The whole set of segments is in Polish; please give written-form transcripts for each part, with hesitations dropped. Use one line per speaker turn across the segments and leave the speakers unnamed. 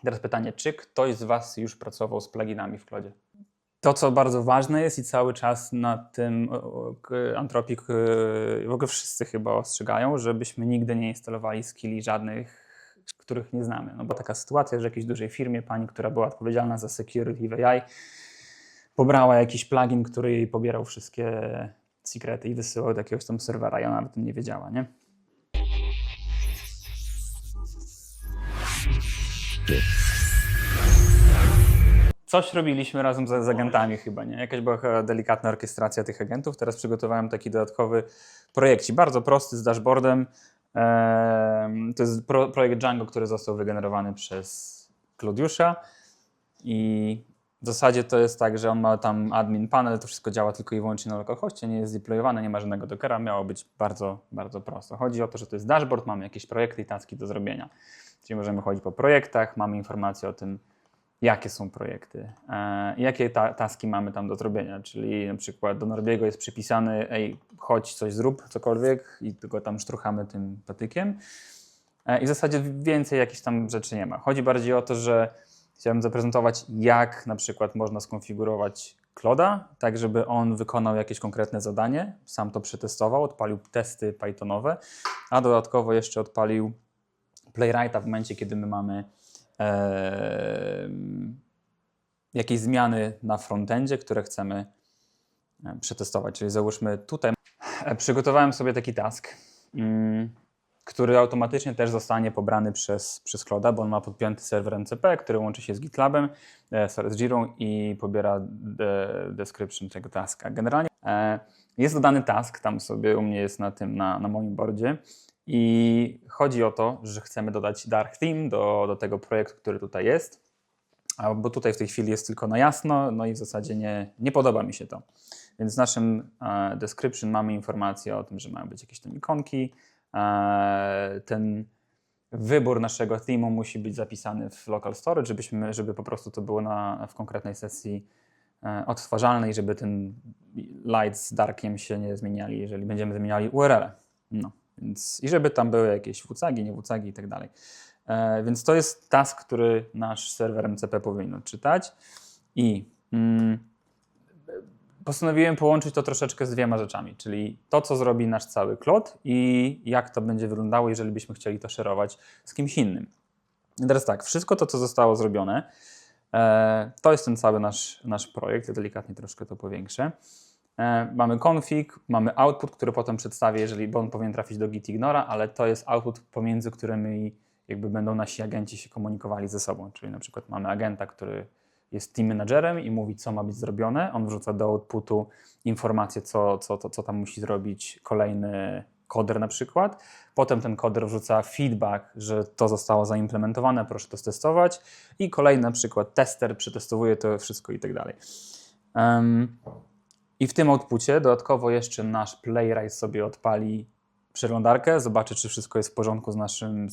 Teraz pytanie, czy ktoś z Was już pracował z pluginami w Clodzie? To, co bardzo ważne jest i cały czas na tym Anthropic, w ogóle wszyscy chyba ostrzegają, żebyśmy nigdy nie instalowali skilli żadnych, których nie znamy. No bo taka sytuacja, że w jakiejś dużej firmie pani, która była odpowiedzialna za security w AI, pobrała jakiś plugin, który jej pobierał wszystkie sekrety i wysyłał do jakiegoś tam serwera i ona nawet o tym nie wiedziała, nie? Coś robiliśmy razem z agentami chyba, nie? Jakaś była delikatna orkiestracja tych agentów. Teraz przygotowałem taki dodatkowy projekcik, bardzo prosty, z dashboardem. To jest projekt Django, który został wygenerowany przez Claudiusza i w zasadzie to jest tak, że on ma tam admin panel, to wszystko działa tylko i wyłącznie na localhoście, nie jest deployowane, nie ma żadnego dockera, miało być bardzo, bardzo prosto. Chodzi o to, że to jest dashboard, mamy jakieś projekty i taski do zrobienia. Czyli możemy chodzić po projektach, mamy informacje o tym, jakie są projekty, jakie taski mamy tam do zrobienia, czyli na przykład do Norbiego jest przypisany, ej, chodź coś zrób, cokolwiek i tylko tam sztruchamy tym patykiem i w zasadzie więcej jakichś tam rzeczy nie ma. Chodzi bardziej o to, że chciałem zaprezentować, jak na przykład można skonfigurować Cloda, tak żeby on wykonał jakieś konkretne zadanie, sam to przetestował, odpalił testy Pythonowe, a dodatkowo jeszcze odpalił Playwrighta w momencie, kiedy my mamy jakieś zmiany na frontendzie, które chcemy przetestować. Czyli załóżmy tutaj, przygotowałem sobie taki task, który automatycznie też zostanie pobrany przez Cloda, bo on ma podpięty serwer MCP, który łączy się z GitLabem, z Jirą i pobiera description tego taska. Generalnie jest dodany task, tam sobie u mnie jest na moim boardzie i chodzi o to, że chcemy dodać dark theme do tego projektu, który tutaj jest, bo tutaj w tej chwili jest tylko na jasno, no i w zasadzie nie podoba mi się to. Więc w naszym description mamy informację o tym, że mają być jakieś tam ikonki. Ten wybór naszego theme'u musi być zapisany w local storage, żeby po prostu to było w konkretnej sesji odtwarzalnej, żeby ten light z darkiem się nie zmieniali, jeżeli będziemy zmieniali URL-e. No, i żeby tam były jakieś WCAG-i, nie WCAG-i i tak dalej. Więc to jest task, który nasz serwer MCP powinien odczytać i postanowiłem połączyć to troszeczkę z dwiema rzeczami, czyli to, co zrobi nasz cały Clod i jak to będzie wyglądało, jeżeli byśmy chcieli to szerować z kimś innym. I teraz tak, wszystko to, co zostało zrobione, to jest ten cały nasz projekt, ja delikatnie troszkę to powiększę. Mamy config, mamy output, który potem przedstawię, bo on powinien trafić do gitignora, ale to jest output, pomiędzy którymi jakby będą nasi agenci się komunikowali ze sobą. Czyli na przykład mamy agenta, który jest team managerem i mówi, co ma być zrobione. On wrzuca do outputu informację, co tam musi zrobić kolejny koder na przykład. Potem ten koder wrzuca feedback, że to zostało zaimplementowane, proszę to stestować. I kolejny na przykład tester przetestowuje to wszystko i tak dalej. I w tym outpucie dodatkowo jeszcze nasz playwright sobie odpali przeglądarkę, zobaczy, czy wszystko jest w porządku z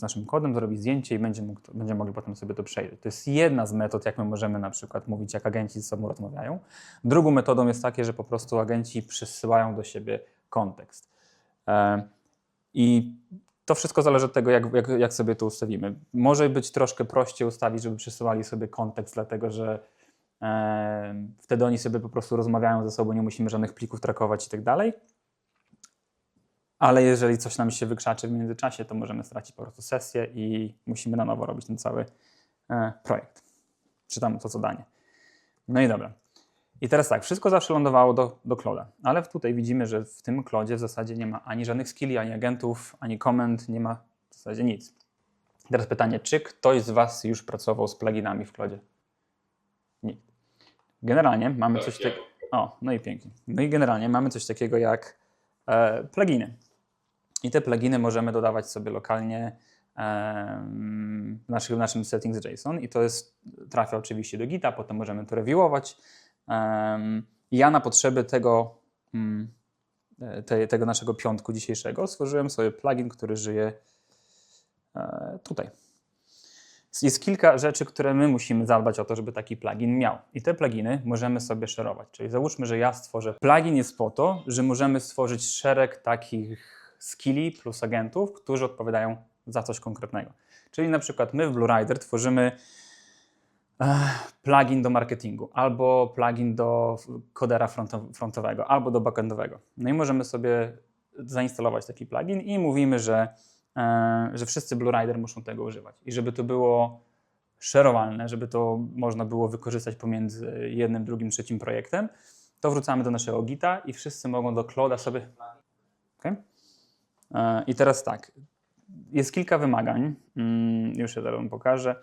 naszym kodem, zrobi zdjęcie i będziemy mogli potem sobie to przejrzeć. To jest jedna z metod, jak my możemy na przykład mówić, jak agenci ze sobą rozmawiają. Drugą metodą jest takie, że po prostu agenci przysyłają do siebie kontekst. I to wszystko zależy od tego, jak sobie to ustawimy. Może być troszkę prościej ustawić, żeby przysyłali sobie kontekst, dlatego że wtedy oni sobie po prostu rozmawiają ze sobą, nie musimy żadnych plików trakować i tak dalej. Ale jeżeli coś nam się wykrzaczy w międzyczasie, to możemy stracić po prostu sesję i musimy na nowo robić ten cały projekt. Czytam to zadanie. No i dobra. I teraz tak, wszystko zawsze lądowało do Cloda, ale tutaj widzimy, że w tym Clodzie w zasadzie nie ma ani żadnych skilli, ani agentów, ani komend, nie ma w zasadzie nic. Teraz pytanie, czy ktoś z Was już pracował z pluginami w Clodzie? Nikt. Generalnie mamy coś takiego... O, no i pięknie. No i generalnie mamy coś takiego jak pluginy. I te pluginy możemy dodawać sobie lokalnie w naszym settings.json i to trafia oczywiście do Gita, potem możemy to reviewować. Ja na potrzeby tego naszego piątku dzisiejszego stworzyłem sobie plugin, który żyje tutaj. Jest kilka rzeczy, które my musimy zadbać o to, żeby taki plugin miał. I te pluginy możemy sobie szerować. Czyli załóżmy, że ja stworzę plugin jest po to, że możemy stworzyć szereg takich skilli plus agentów, którzy odpowiadają za coś konkretnego. Czyli na przykład my w BlueRider tworzymy plugin do marketingu, albo plugin do kodera frontowego, albo do backendowego. No i możemy sobie zainstalować taki plugin i mówimy, że wszyscy Blue Rider muszą tego używać. I żeby to było szerowalne, żeby to można było wykorzystać pomiędzy jednym, drugim, trzecim projektem, to wrzucamy do naszego Gita i wszyscy mogą do Cloda sobie... Okay? I teraz tak, jest kilka wymagań, już je zaraz wam pokażę.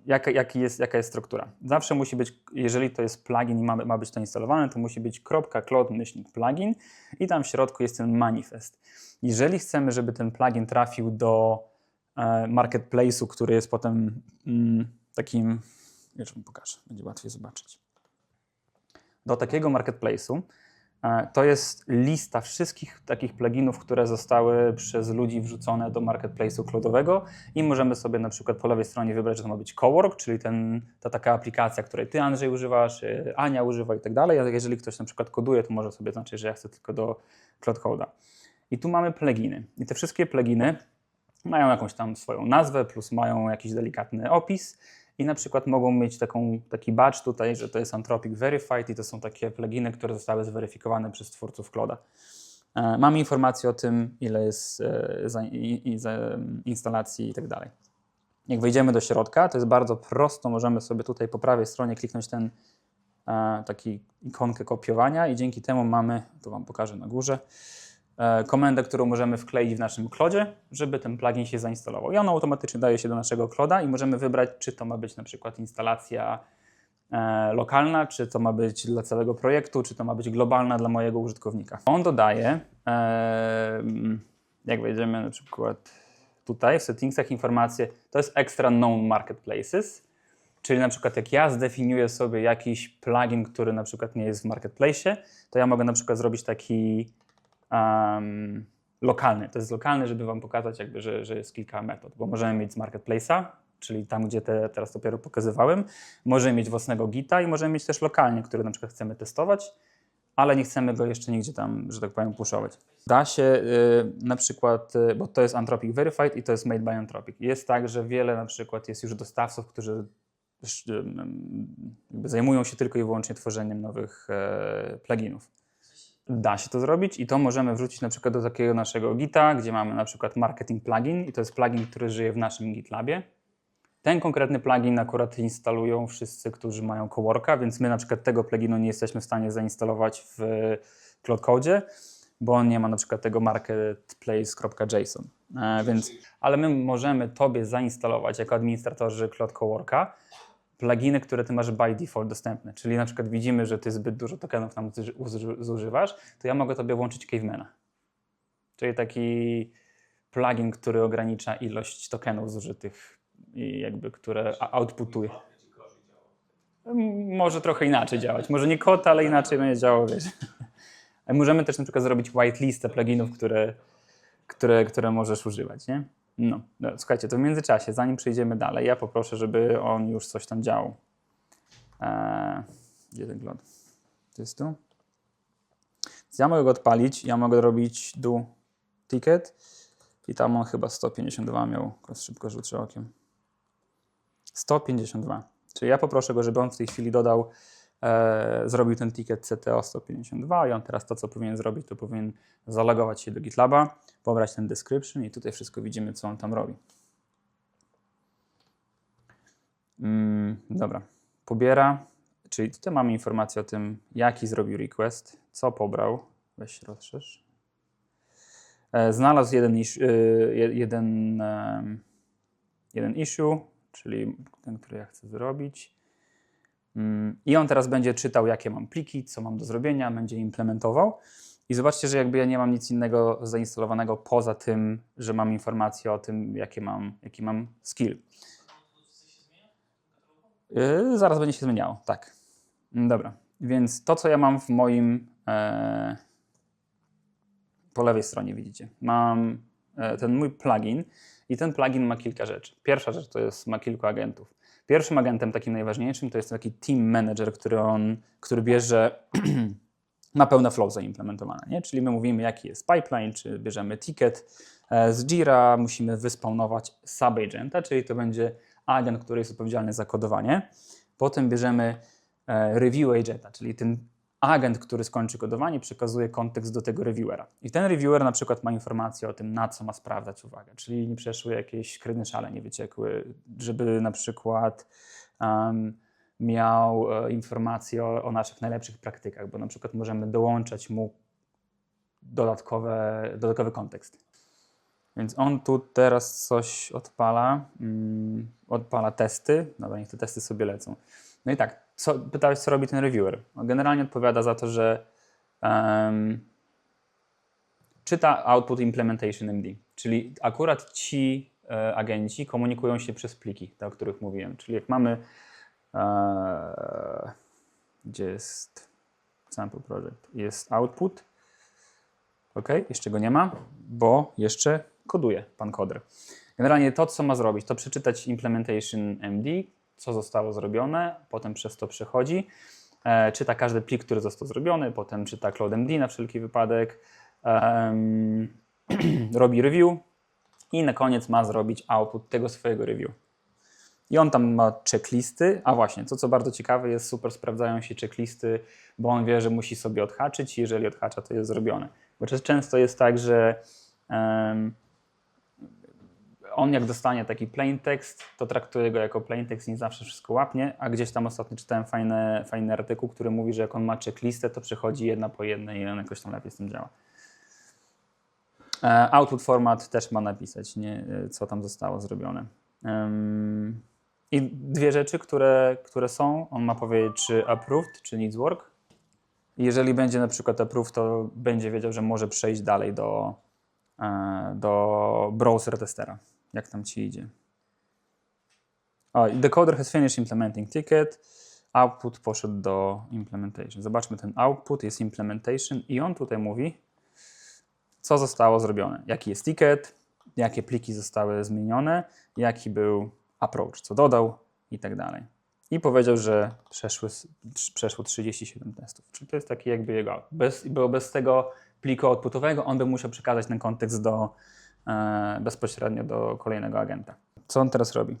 Jaka jest struktura? Zawsze musi być, jeżeli to jest plugin i ma być to instalowane, to musi być .cloud-plugin i tam w środku jest ten manifest. Jeżeli chcemy, żeby ten plugin trafił do marketplace'u, który jest potem takim, już wam pokażę, będzie łatwiej zobaczyć. Do takiego marketplace'u to jest lista wszystkich takich pluginów, które zostały przez ludzi wrzucone do marketplace'u cloudowego i możemy sobie na przykład po lewej stronie wybrać, że to ma być Cowork, czyli ta taka aplikacja, której ty, Andrzej, używasz, Ania używa i tak dalej. A jeżeli ktoś na przykład koduje, to może sobie znaczyć, że ja chcę tylko do Cloud Code'a. I tu mamy pluginy. I te wszystkie pluginy mają jakąś tam swoją nazwę, plus mają jakiś delikatny opis. I na przykład mogą mieć taki badge tutaj, że to jest Anthropic Verified i to są takie pluginy, które zostały zweryfikowane przez twórców Clouda. Mamy informacje o tym, ile jest instalacji i tak dalej. Jak wejdziemy do środka, to jest bardzo prosto, możemy sobie tutaj po prawej stronie kliknąć taki ikonkę kopiowania i dzięki temu mamy, tu wam pokażę na górze, komendę, którą możemy wkleić w naszym Clodzie, żeby ten plugin się zainstalował. I on automatycznie daje się do naszego Cloda i możemy wybrać, czy to ma być na przykład instalacja lokalna, czy to ma być dla całego projektu, czy to ma być globalna dla mojego użytkownika. On dodaje, jak wejdziemy na przykład tutaj w settingsach informacje, to jest extra known marketplaces, czyli na przykład jak ja zdefiniuję sobie jakiś plugin, który na przykład nie jest w marketplace, to ja mogę na przykład zrobić taki lokalny. To jest lokalny, żeby wam pokazać jakby, że jest kilka metod, bo możemy mieć z marketplace'a, czyli tam, gdzie teraz dopiero pokazywałem, możemy mieć własnego Gita i możemy mieć też lokalnie, który na przykład chcemy testować, ale nie chcemy go jeszcze nigdzie tam, że tak powiem, pushować. Da się na przykład, bo to jest Anthropic Verified i to jest Made by Anthropic. Jest tak, że wiele na przykład jest już dostawców, którzy zajmują się tylko i wyłącznie tworzeniem nowych pluginów. Da się to zrobić i to możemy wrzucić na przykład do takiego naszego Gita, gdzie mamy na przykład marketing plugin i to jest plugin, który żyje w naszym GitLabie. Ten konkretny plugin akurat instalują wszyscy, którzy mają Coworka, więc my na przykład tego pluginu nie jesteśmy w stanie zainstalować w Cloud Code, bo on nie ma na przykład tego marketplace.json. Ale my możemy tobie zainstalować jako administratorzy Cloud Coworka pluginy, które ty masz by default dostępne. Czyli na przykład widzimy, że ty zbyt dużo tokenów tam zużywasz, to ja mogę tobie włączyć Cavemana. Czyli taki plugin, który ogranicza ilość tokenów zużytych i jakby, które outputuje. Może trochę inaczej działać. Może nie kod, ale inaczej będzie działało, wiesz. Możemy też na przykład zrobić whitelistę pluginów, które możesz używać, nie? No, słuchajcie, to w międzyczasie, zanim przejdziemy dalej, ja poproszę, żeby on już coś tam działał. Gdzie ten Cloud? To jest tu? Więc ja mogę go odpalić, ja mogę robić do ticket i tam on chyba 152 miał, szybko rzucę okiem. 152. Czyli ja poproszę go, żeby on w tej chwili dodał, zrobił ten ticket CTO 152 i on teraz to, co powinien zrobić, to powinien zalogować się do GitLaba, pobrać ten description i tutaj wszystko widzimy, co on tam robi. Dobra, pobiera, czyli tutaj mamy informację o tym, jaki zrobił request, co pobrał, weź rozszerz. Znalazł jeden issue, czyli ten, który ja chcę zrobić. I on teraz będzie czytał, jakie mam pliki, co mam do zrobienia, będzie implementował. I zobaczcie, że jakby ja nie mam nic innego zainstalowanego poza tym, że mam informację o tym, jaki mam skill. Zaraz będzie się zmieniało, tak. Dobra, więc to, co ja mam w moim... po lewej stronie widzicie. Mam ten mój plugin i ten plugin ma kilka rzeczy. Pierwsza rzecz to jest, ma kilku agentów. Pierwszym agentem, takim najważniejszym, to jest taki team manager, który bierze, ma pełne flow zaimplementowane, nie? Czyli my mówimy, jaki jest pipeline, czy bierzemy ticket z Jira, musimy wyspawnować subagenta, czyli to będzie agent, który jest odpowiedzialny za kodowanie. Potem bierzemy review agenta, czyli ten agent, który skończy kodowanie, przekazuje kontekst do tego reviewera. I ten reviewer na przykład ma informację o tym, na co ma sprawdzać uwagę, czyli nie przeszły jakieś credentiale, nie wyciekły, żeby na przykład miał informacje o naszych najlepszych praktykach, bo na przykład możemy dołączać mu dodatkowy kontekst. Więc on tu teraz coś odpala testy, dobra, niech te testy sobie lecą. No i tak, pytałeś, co robi ten reviewer. On generalnie odpowiada za to, że czyta output implementation MD, czyli akurat ci agenci komunikują się przez pliki, te, o których mówiłem. Czyli jak mamy, gdzie jest sample project, jest output, ok, jeszcze go nie ma, bo jeszcze koduje pan coder. Generalnie to, co ma zrobić, to przeczytać implementation MD, co zostało zrobione, potem przez to przechodzi, czyta każdy plik, który został zrobiony, potem czyta CloudMD na wszelki wypadek, robi review i na koniec ma zrobić output tego swojego review. I on tam ma checklisty, a właśnie, to co bardzo ciekawe jest, super sprawdzają się checklisty, bo on wie, że musi sobie odhaczyć i jeżeli odhacza, to jest zrobione. Bo często jest tak, że on jak dostanie taki plain text, to traktuje go jako plain text i nie zawsze wszystko łapnie, a gdzieś tam ostatnio czytałem fajny artykuł, który mówi, że jak on ma checklistę, to przechodzi jedna po jednej i on jakoś tam lepiej z tym działa. Output format też ma napisać, co tam zostało zrobione. I dwie rzeczy, które są, on ma powiedzieć, czy approved, czy needs work. Jeżeli będzie na przykład approved, to będzie wiedział, że może przejść dalej do browser testera, jak tam ci idzie. The coder has finished implementing ticket. Output poszedł do implementation. Zobaczmy ten output, jest implementation i on tutaj mówi, co zostało zrobione. Jaki jest ticket, jakie pliki zostały zmienione, jaki był approach, co dodał i tak dalej. I powiedział, że przeszło 37 testów. Czyli to jest taki jakby jego bez tego pliku outputowego on by musiał przekazać ten kontekst bezpośrednio do kolejnego agenta. Co on teraz robi?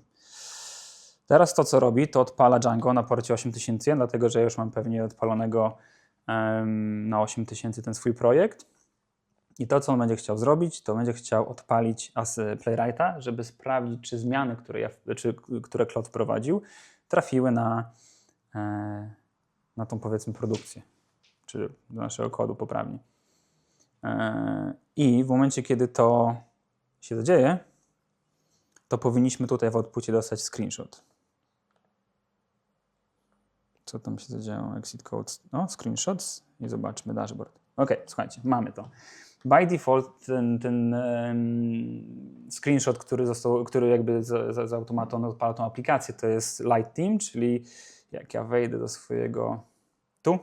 Teraz to, co robi, to odpala Django na porcie 8000, dlatego że już mam pewnie odpalonego na 8000 ten swój projekt. I to, co on będzie chciał zrobić, to będzie chciał odpalić Playwrighta, żeby sprawdzić, czy zmiany, które Cloud wprowadził, trafiły na tą, powiedzmy, produkcję, czy do naszego kodu poprawnie. I w momencie, kiedy to się zadzieje, to powinniśmy tutaj w outpucie dostać screenshot. Co tam się zadziało? Exit codes. No, screenshots i zobaczmy dashboard. Ok, słuchajcie, mamy to. By default ten screenshot, który jakby z automatu odpala tą aplikację, to jest Light Team, czyli jak ja wejdę do swojego tu,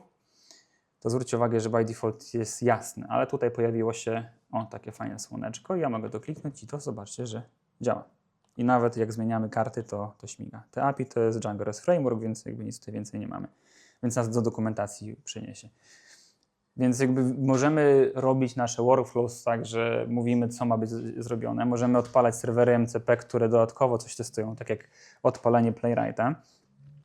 to zwróćcie uwagę, że by default jest jasny, ale tutaj pojawiło się takie fajne słoneczko i ja mogę to kliknąć i to zobaczcie, że działa. I nawet jak zmieniamy karty, to śmiga. Te API to jest Django REST Framework, więc jakby nic tutaj więcej nie mamy. Więc nas do dokumentacji przyniesie. Więc jakby możemy robić nasze workflows tak, że mówimy, co ma być zrobione. Możemy odpalać serwery MCP, które dodatkowo coś testują, tak jak odpalenie Playwrighta.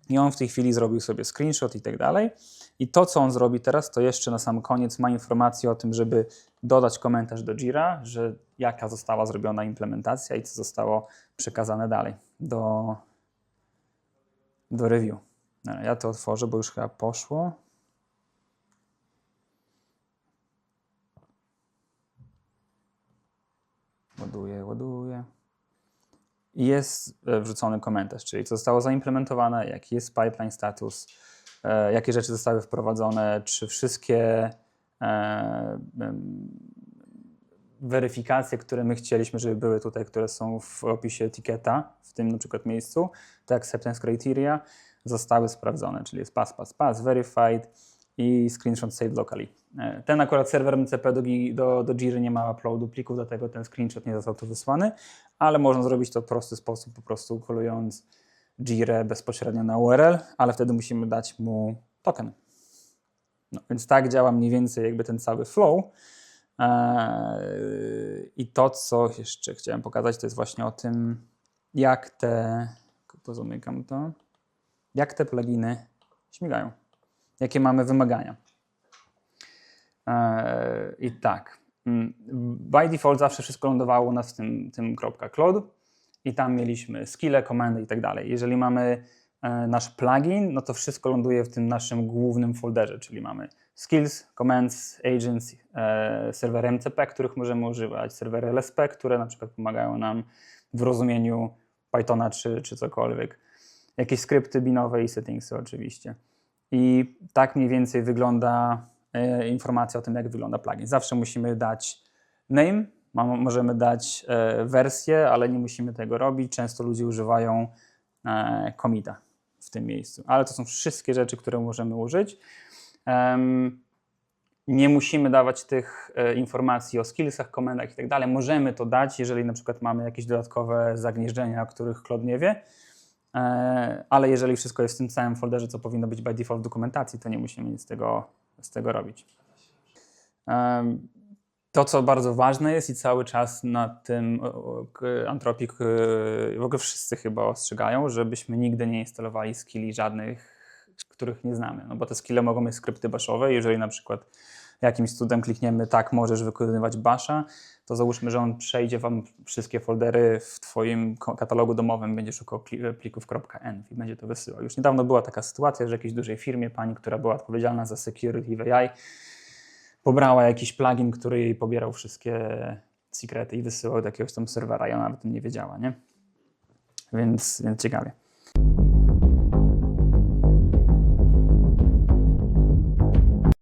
I on w tej chwili zrobił sobie screenshot i tak dalej. I to, co on zrobi teraz, to jeszcze na sam koniec ma informację o tym, żeby dodać komentarz do Jira, że jaka została zrobiona implementacja i co zostało przekazane dalej do review. Ja to otworzę, bo już chyba poszło. Ładuję. I jest wrzucony komentarz, czyli co zostało zaimplementowane, jaki jest pipeline status, jakie rzeczy zostały wprowadzone, czy wszystkie weryfikacje, które my chcieliśmy, żeby były tutaj, które są w opisie etykieta, w tym na przykład miejscu, te acceptance criteria zostały sprawdzone, czyli jest pass, verified i screenshot saved locally. Ten akurat serwer MCP do Jiry nie ma uploadu plików, dlatego ten screenshot nie został tu wysłany, ale można zrobić to w prosty sposób, po prostu kolując Jirę bezpośrednio na URL, ale wtedy musimy dać mu token. No, więc tak działa mniej więcej jakby ten cały flow. I to, co jeszcze chciałem pokazać, to jest właśnie o tym, jak pozamykam to. Jak te pluginy śmigają? Jakie mamy wymagania? I tak, by default zawsze wszystko lądowało u nas w tym .cloud i tam mieliśmy skille, komendy i tak dalej. Jeżeli mamy nasz plugin, no to wszystko ląduje w tym naszym głównym folderze, czyli mamy skills, commands, agents, serwery MCP, których możemy używać, serwery LSP, które na przykład pomagają nam w rozumieniu Pythona czy cokolwiek, jakieś skrypty binowe i settingsy oczywiście. I tak mniej więcej wygląda informacja o tym, jak wygląda plugin. Zawsze musimy dać name, możemy dać wersję, ale nie musimy tego robić. Często ludzie używają commita w tym miejscu. Ale to są wszystkie rzeczy, które możemy użyć. Nie musimy dawać tych informacji o skillsach, komendach i tak dalej. Możemy to dać, jeżeli na przykład mamy jakieś dodatkowe zagnieżdżenia, o których Claude nie wie. Ale jeżeli wszystko jest w tym samym folderze, co powinno być by default w dokumentacji, to nie musimy nic z tego robić. To, co bardzo ważne jest i cały czas na tym Anthropic, w ogóle wszyscy chyba ostrzegają, żebyśmy nigdy nie instalowali skilli żadnych, których nie znamy. No bo te skille mogą mieć skrypty bashowe. Jeżeli na przykład jakimś cudem klikniemy tak, możesz wykonywać basha, to załóżmy, że on przejdzie wam wszystkie foldery w twoim katalogu domowym, będzie szukał plików .env i będzie to wysyłał. Już niedawno była taka sytuacja, że w jakiejś dużej firmie pani, która była odpowiedzialna za security w AI, pobrała jakiś plugin, który jej pobierał wszystkie sekrety i wysyłał do jakiegoś tam serwera i ona nawet o tym nie wiedziała, nie? Więc ciekawie.